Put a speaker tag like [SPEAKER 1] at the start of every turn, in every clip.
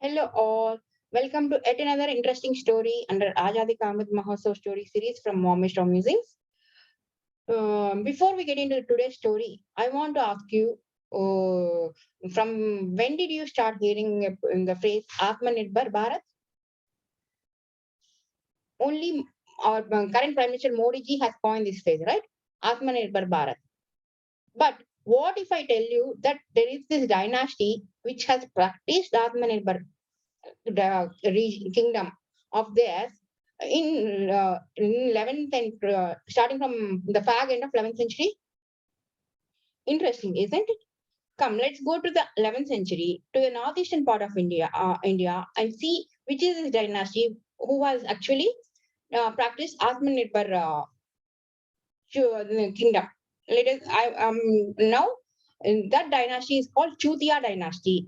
[SPEAKER 1] Hello all. Welcome to yet another interesting story under Azadi Kamit Mahotsav story series from Momish Musings. Before we get into today's story, I want to ask you from when did you start hearing the phrase Atma Nirbhar Bharat? Only our current Prime Minister Modi ji has coined this phrase, right? Atma Nirbhar Bharat. But what if I tell you that there is this dynasty which has practiced Atma Nirbhar kingdom of theirs in 11th and starting from the fag end of 11th century. Interesting, isn't it? Come, let's go to the 11th century to the northeastern part of India, and see which is this dynasty who has actually practiced Atmanirbhar kingdom. Let us. I now that dynasty is called Chutiya Dynasty.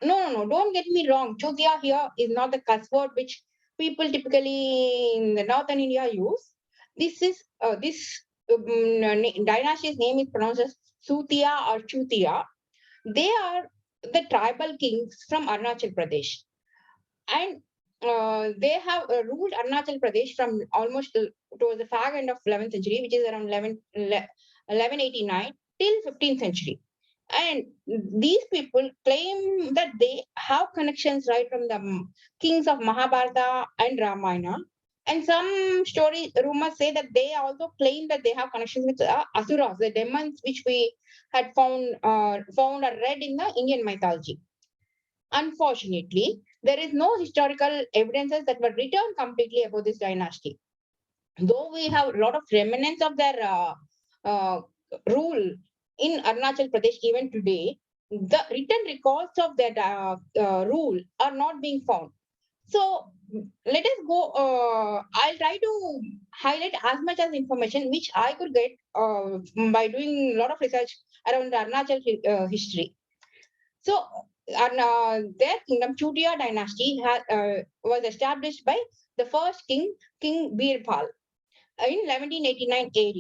[SPEAKER 1] No. Don't get me wrong. Chutiya here is not the cuss word which people typically in the northern India use. This dynasty's name is pronounced as Sutiya or Chutiya. They are the tribal kings from Arunachal Pradesh, and they have ruled Arunachal Pradesh from almost towards the fag end of 11th century, which is around 1189 till 15th century. And these people claim that they have connections right from the kings of Mahabharata and Ramayana. And some story rumors say that they also claim that they have connections with asuras, the demons which we had found or read in the Indian mythology. Unfortunately, there is no historical evidences that were written completely about this dynasty. Though we have a lot of remnants of their uh, rule in Arunachal Pradesh even today, the written records of that rule are not being found. So let us go. I'll try to highlight as much as information which I could get by doing a lot of research around the Arunachal history. So, their kingdom, Chutia Dynasty, was established by the first king, King Birbal, in 1189 AD.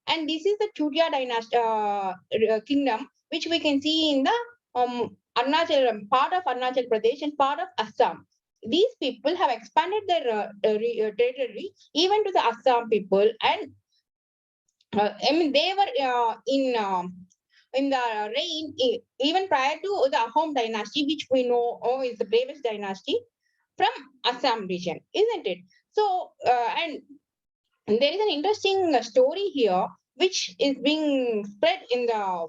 [SPEAKER 1] And this is the Chutia Dynasty kingdom, which we can see in the part of Arunachal Pradesh and part of Assam. These people have expanded their territory even to the Assam people, and I mean they were in the reign even prior to the Ahom dynasty, which we know is the bravest dynasty from Assam region, isn't it? So, and there is an interesting story here, which is being spread in the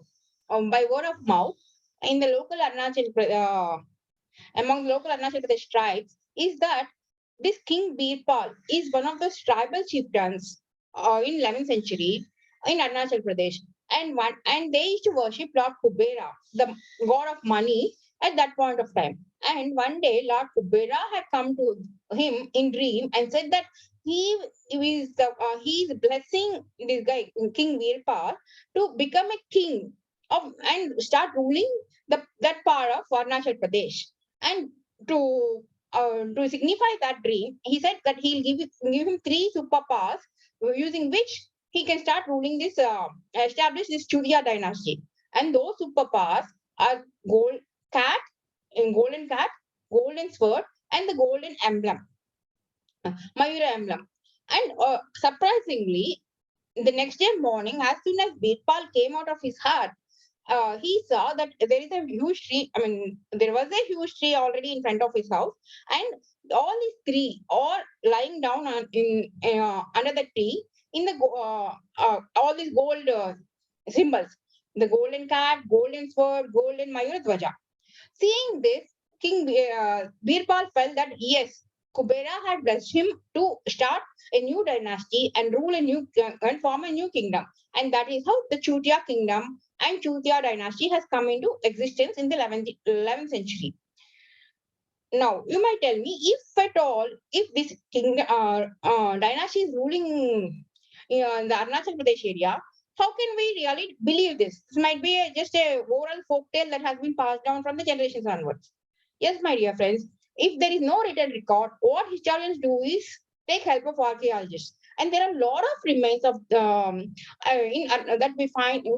[SPEAKER 1] by word of mouth in the local among the local Arunachal Pradesh tribes, is that this King Birpal is one of those tribal chieftains in 11th century in Arunachal Pradesh, and they used to worship Lord Kubera, the god of money, at that point of time. And one day, Lord Kubera had come to him in dream and said that he is blessing this guy King Virpal to become a king of and start ruling that part of Arunachal Pradesh. And to signify that dream, he said that he'll give him three superpowers using which he can start ruling this, establish this Chutiya dynasty. And those superpowers are gold cat, golden cat, golden sword, and the golden emblem, Mayura emblem. And surprisingly, the next day morning, as soon as Birpal came out of his hut, he saw that there is a huge tree. I mean, there was a huge tree already in front of his house, and all these three are lying down under the tree in the all these gold symbols: the golden cat, golden sword, golden Mayura Dwaja. Seeing this, King Birpal felt that yes, Kubera had blessed him to start a new dynasty and rule a new and form a new kingdom, and that is how the Chutiya kingdom and Chutiya dynasty has come into existence in the 11th century. Now, you might tell me, if at all, if this dynasty is ruling in the Arunachal Pradesh area, how can we really believe this? This might be just a oral folk tale that has been passed down from the generations onwards. Yes, my dear friends, if there is no written record, what historians do is take help of archaeologists. And there are a lot of remains of that we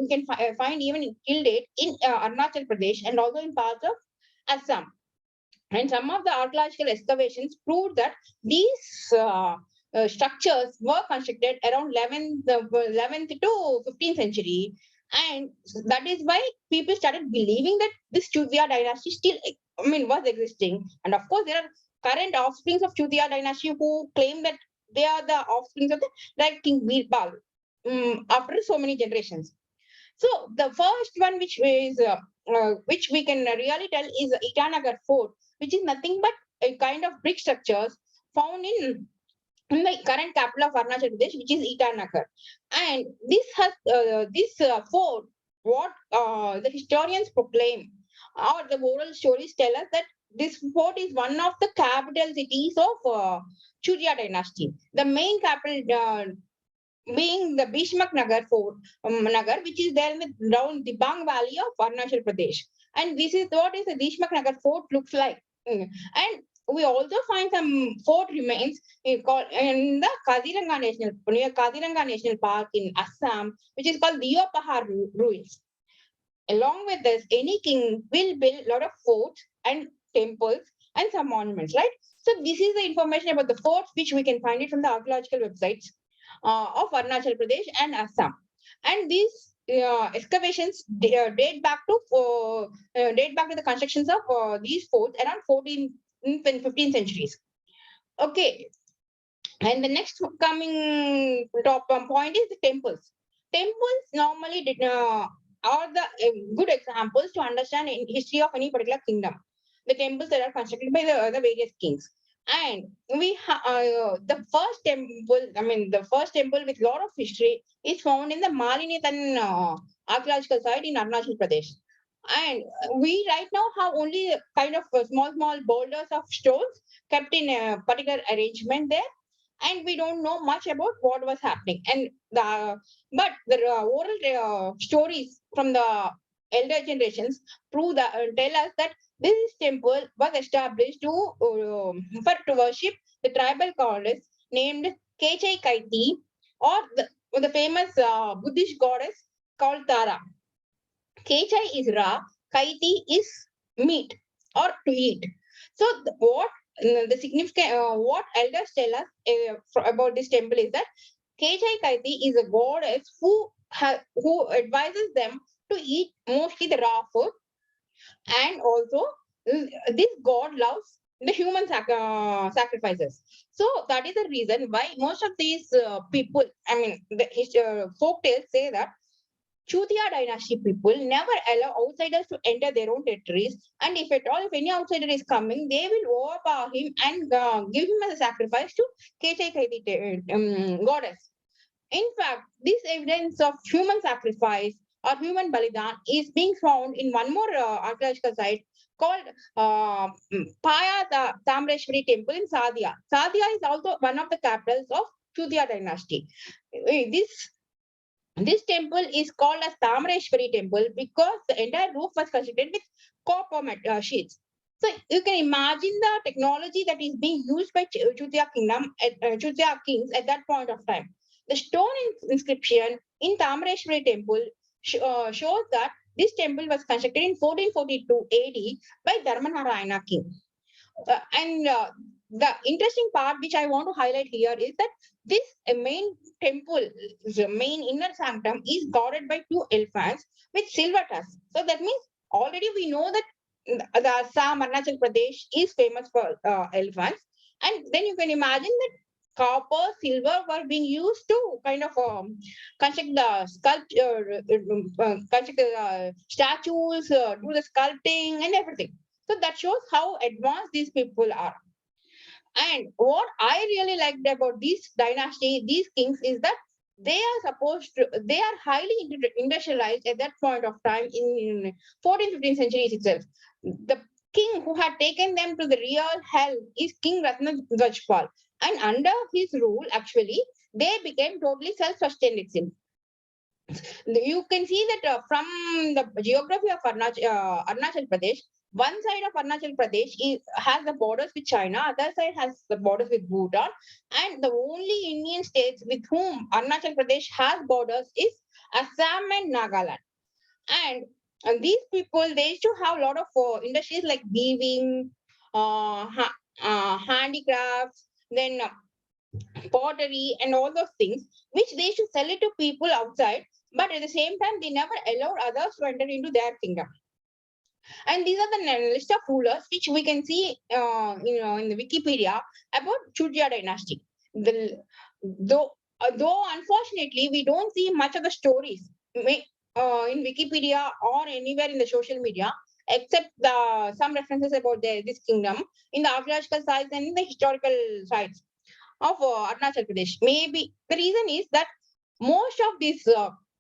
[SPEAKER 1] can find even in till date in Arunachal Pradesh and also in parts of Assam. And some of the archaeological excavations proved that these structures were constructed around 11th to 15th century. And that is why people started believing that this Chutiya dynasty still, was existing. And of course, there are current offsprings of Chutiya dynasty who claim that they are the offsprings of the right King Birbal after so many generations. So the first one, which we can really tell, is Itanagar Fort, which is nothing but a kind of brick structures found in the current capital of Arunachal Pradesh, which is Itanagar. And this fort, what the historians proclaim, or the oral stories tell us that this fort is one of the capital cities of Chutiya dynasty. The main capital being the Bishmak Nagar Fort, Nagar, which is there in the down Dibang Valley of Arunachal Pradesh. And this is what is the Bishmak Nagar Fort looks like. And we also find some fort remains in the near Kaziranga National Park in Assam, which is called Leopahar ruins. Along with this, any king will build a lot of forts and temples and some monuments, right? So this is the information about the forts which we can find it from the archaeological websites of Arunachal Pradesh and Assam. And these excavations date back to the constructions of these forts around 14th and 15th centuries. Okay, and the next coming top point is the temples. Temples normally are the good examples to understand in history of any particular kingdom. The temples that are constructed by the various kings. And the first temple with lot of history is found in the Malinithan archaeological site in Arunachal Pradesh. And we right now have only kind of small boulders of stones kept in a particular arrangement there, and we don't know much about what was happening. And the oral stories from the elder generations prove that tell us that this temple was established to worship the tribal goddess named Kechai Kaiti, or the famous Buddhist goddess called Tara. Kechai is raw, Kaiti is meat or to eat. So the significant what elders tell us about this temple is that Kechai Kaiti is a goddess who advises them to eat mostly the raw food, and also this god loves the human sacrifices. So that is the reason why most of these people, folk tales say that Chutia Dynasty people never allow outsiders to enter their own territories, and if at all, if any outsider is coming, they will overpower him and give him as a sacrifice to Kechai Kaiti goddess. In fact, this evidence of human sacrifice or human balidan is being found in one more archaeological site called Paya Tamreshwari Temple in Sadia. Sadia is also one of the capitals of Chutia Dynasty. This temple is called as Tamreshwari Temple because the entire roof was constructed with copper sheets. So you can imagine the technology that is being used by Chutia Chutia kings at that point of time. The stone inscription in Tamreshwari Temple shows that this temple was constructed in 1442 AD by Dharmanarayana king. And the interesting part which I want to highlight here is that this main temple, the main inner sanctum, is guarded by two elephants with silver tusks. So that means already we know that the Assam, Arunachal Pradesh is famous for elephants. And then you can imagine that copper, silver were being used to kind of construct the construct the statues, do the sculpting and everything. So that shows how advanced these people are. And what I really liked about this dynasty, these kings, is that they are highly industrialized at that point of time in 14th, 15th centuries itself. The king who had taken them to the real hell is King Ratna Gajpal. And under his rule, actually, they became totally self-sustained itself. You can see that from the geography of Arunachal Pradesh, one side of Arunachal Pradesh has the borders with China, other side has the borders with Bhutan, and the only Indian states with whom Arunachal Pradesh has borders is Assam and Nagaland. And these people, they used to have a lot of industries like weaving, handicrafts, then pottery, and all those things, which they should sell it to people outside. But at the same time, they never allowed others to enter into their kingdom. And these are the list of rulers which we can see, in the Wikipedia about Chutia Dynasty. The, though unfortunately we don't see much of the stories in Wikipedia or anywhere in the social media, except some references about this kingdom in the archaeological sites and in the historical sites of Arunachal Pradesh. Maybe the reason is that most of these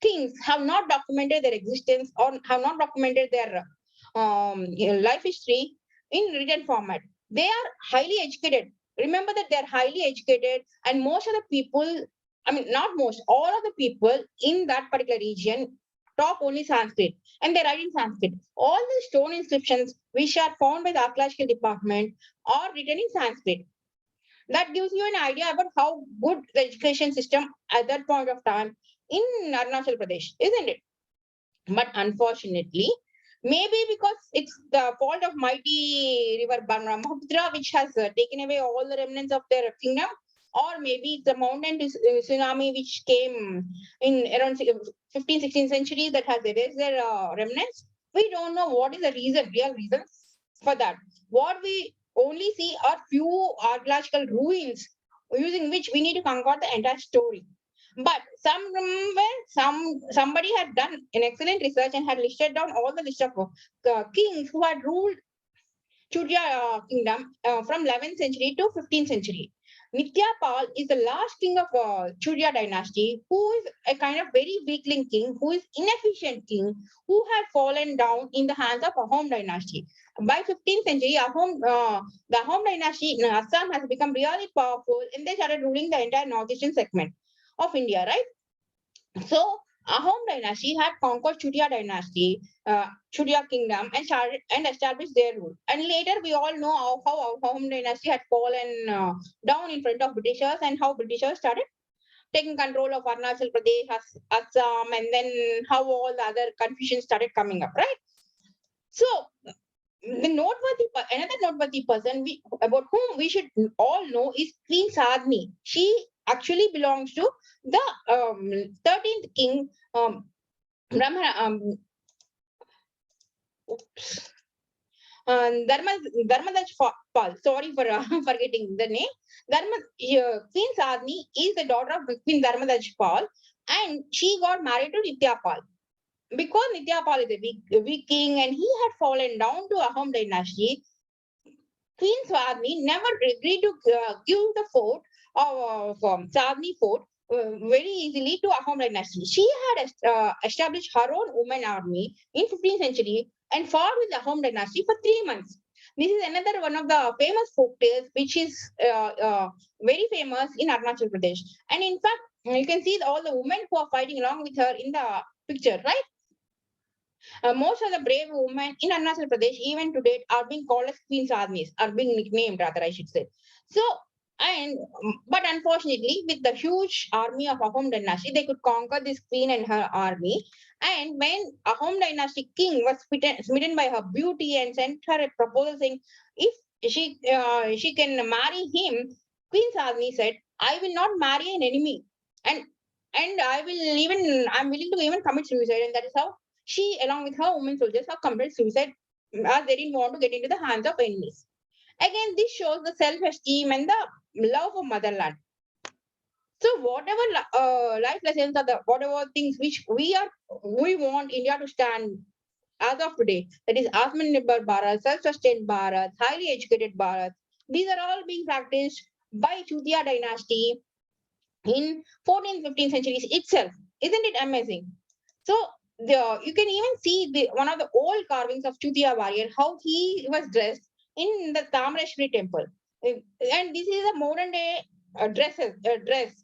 [SPEAKER 1] kings have not documented their existence or have not documented their life history in written format. They are highly educated. Remember that they are highly educated, and most of the people, I mean, not most, all of the people in that particular region talk only Sanskrit and they write in Sanskrit. All the stone inscriptions which are found by the archaeological department are written in Sanskrit. That gives you an idea about how good the education system at that point of time in Arunachal Pradesh, isn't it? But unfortunately, maybe because it's the fault of mighty river Brahmaputra, which has taken away all the remnants of their kingdom, or maybe it's the mountain tsunami which came in around 15th, 16th century that has erased their remnants. We don't know what is the reason, real reason for that. What we only see are few archaeological ruins using which we need to conquer the entire story. But somebody had done an excellent research and had listed down all the list of kings who had ruled Chutiya kingdom from 11th century to 15th century. Nityapal is the last king of Chutiya dynasty, who is a kind of very weakling king, who is inefficient king, who had fallen down in the hands of Ahom dynasty. By 15th century, the Ahom dynasty in Assam has become really powerful, and they started ruling the entire northeastern segment of India, right? So Ahom dynasty had conquered Chutia dynasty, Chutia kingdom, and started and established their rule. And later, we all know how Ahom dynasty had fallen down in front of Britishers, and how Britishers started taking control of Arunachal Pradesh, Assam, and then how all the other confusions started coming up, right? So another noteworthy person about whom we should all know is Queen Sadni. She actually belongs to the 13th king, Brahma, Dharmadaj Pal. Sorry for forgetting the name. Queen Sadni is the daughter of Queen Dharmadaj Pal, and she got married to Nityapal. Because Nityapal is a weak king and he had fallen down to Ahom dynasty, Queen Swadni never agreed to give the fort of Swadni fort very easily to Ahom dynasty. She had established her own woman army in 15th century and fought with the Ahom dynasty for 3 months. This is another one of the famous folk tales which is very famous in Arunachal Pradesh. And in fact, you can see all the women who are fighting along with her in the picture, right? Most of the brave women in Arunachal Pradesh, even to date, are being called as Queen's armies, are being nicknamed rather, I should say. So, but unfortunately, with the huge army of Ahom dynasty, they could conquer this queen and her army. And when Ahom dynasty king was smitten by her beauty and sent her a proposal saying, if she can marry him, Queen's army said, "I will not marry an enemy, and I'm willing to even commit suicide." And that is how she, along with her women soldiers, have committed suicide as they didn't want to get into the hands of enemies. Again, this shows the self-esteem and the love of motherland. So whatever life lessons are whatever things which we want India to stand as of today, that is Atma Nirbhar Bharat, self-sustained Bharat, highly educated Bharat. These are all being practiced by Chutiya dynasty in 14th, 15th centuries itself. Isn't it amazing? So you can even see one of the old carvings of Chutiya warrior, how he was dressed in the Tamareshwari temple. And this is a modern day dress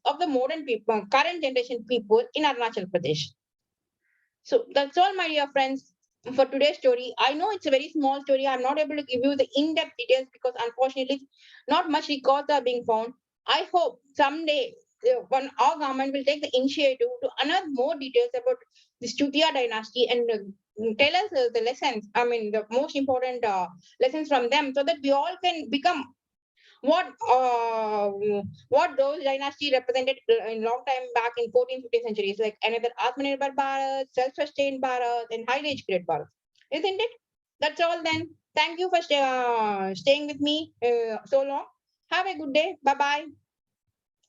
[SPEAKER 1] of the modern people, current generation people in Arunachal Pradesh. So that's all, my dear friends, for today's story. I know it's a very small story. I'm not able to give you the in-depth details because unfortunately, not much records are being found. I hope someday when our government will take the initiative to unearth more details about this Chutiya dynasty and tell us the lessons. I mean, the most important lessons from them, so that we all can become what what those dynasty represented in long time back in 14th, 15th centuries, like another Atma Nirbhar Bharat, self-sustained Bharat, and highly educated Bharat, isn't it? That's all then. Thank you for staying with me so long. Have a good day. Bye bye.